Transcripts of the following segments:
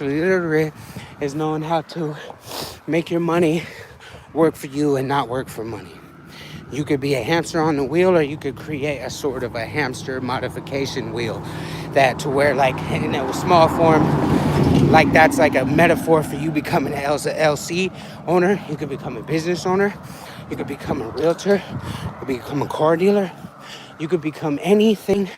literate is knowing how to make your money work for you and not work for money. You could be a hamster on the wheel, or you could create a sort of a hamster modification wheel that to where, like, in a small form, like that's like a metaphor for you becoming an LLC owner. You could become a business owner. You could become a realtor. You could become a car dealer. You could become anything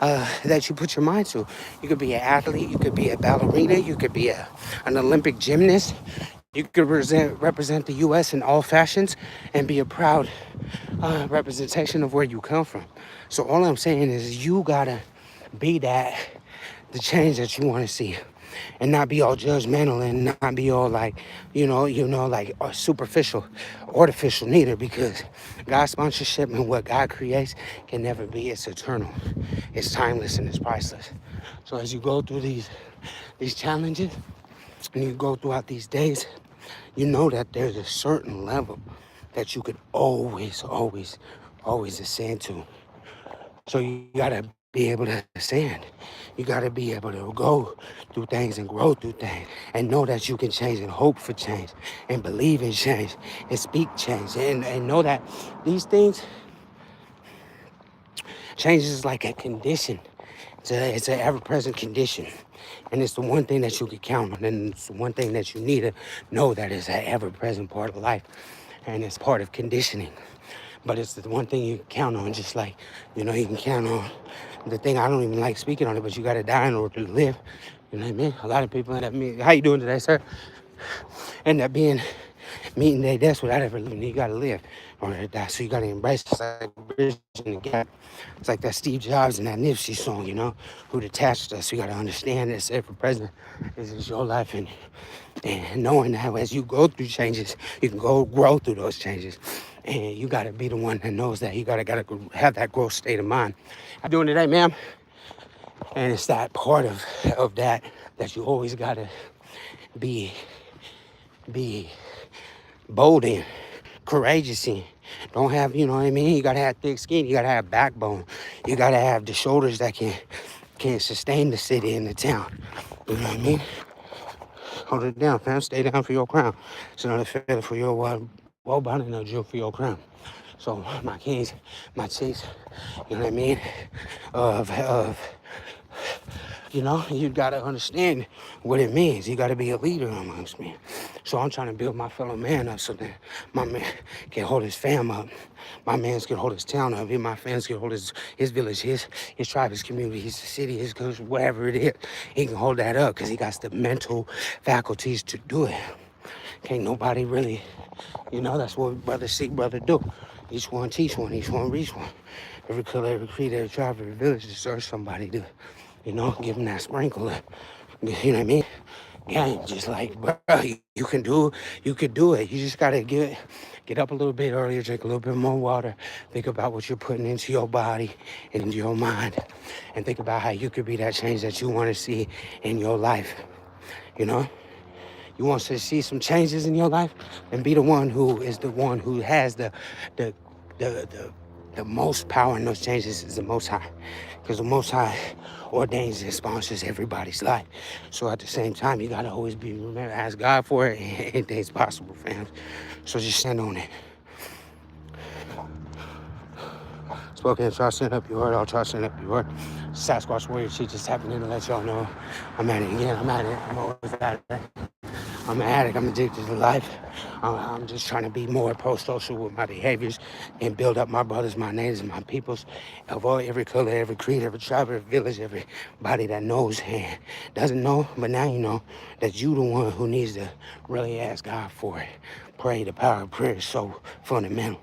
that you put your mind to. You could be an athlete. You could be a ballerina. You could be an Olympic gymnast. You could represent the U.S. in all fashions and be a proud representation of where you come from. So all I'm saying is you gotta be the change that you want to see, and not be all judgmental and not be all like, like superficial, artificial neither, because God's sponsorship and what God creates can never be. It's eternal, it's timeless, and it's priceless. So as you go through these challenges and you go throughout these days, you know that there's a certain level that you could always ascend to. So you gotta be able to ascend. You gotta be able to go through things and grow through things and know that you can change and hope for change and believe in change and speak change and know that these things, change is like a condition. It's an ever-present condition. And it's the one thing that you can count on. And it's the one thing that you need to know that is an ever-present part of life. And it's part of conditioning. But it's the one thing you can count on, just like, you can count on the thing. I don't even like speaking on it, but you got to die in order to live. You know what I mean? A lot of people end up meeting, how you doing today, sir? End up meeting their deaths without ever living. You got to live or die. So you got to embrace it. It's like bridging the gap. It's like that Steve Jobs and that Nipsey song, who detached us. You got to understand this ever present. This is your life, and knowing that as you go through changes, you can go grow through those changes. And you got to be the one that knows that. You got to have that growth state of mind. I'm doing today, ma'am. And it's that part of that you always got to be bold in, courageous in. Don't have, you know what I mean? You got to have thick skin. You got to have backbone. You got to have the shoulders that can sustain the city and the town. You know what I mean? Hold it down, fam. Stay down for your crown. It's another feather for your woe bonnet and a jewel for your crown. So my kings, my chiefs, you know what I mean? You gotta understand what it means. You gotta be a leader amongst men. So I'm trying to build my fellow man up so that my man can hold his fam up. My mans can hold his town up. My fans can hold his village, his tribe, his community, his city, his country, whatever it is. He can hold that up because he got the mental faculties to do it. Can't nobody really, that's what brother seek, brother do. Each one teach one, each one reach one. Every color, every creed, every tribe, every village deserves somebody to, give them that sprinkle. You know what I mean? Yeah, just like, bro, you can do it. You just gotta get up a little bit earlier, drink a little bit more water, think about what you're putting into your body and into your mind, and think about how you could be that change that you want to see in your life. You want to see some changes in your life, and be the one who has the most power in those changes is the Most High, because the Most High ordains and sponsors everybody's life. So at the same time, you gotta always remember, ask God for it, and anything's possible, fam. So just stand on it. Spoken, try to send up your word. I'll try to send up your word. Sasquatch Warrior Chief just tapping in to let y'all know I'm at it again. I'm at it. I'm always at it. I'm an addict. I'm addicted to life. I'm just trying to be more pro-social with my behaviors and build up my brothers, my neighbors, my peoples. Avoid every color, every creed, every tribe, every village, everybody that knows and doesn't know. But now you know that you the one who needs to really ask God for it. Pray. The power of prayer is so fundamental.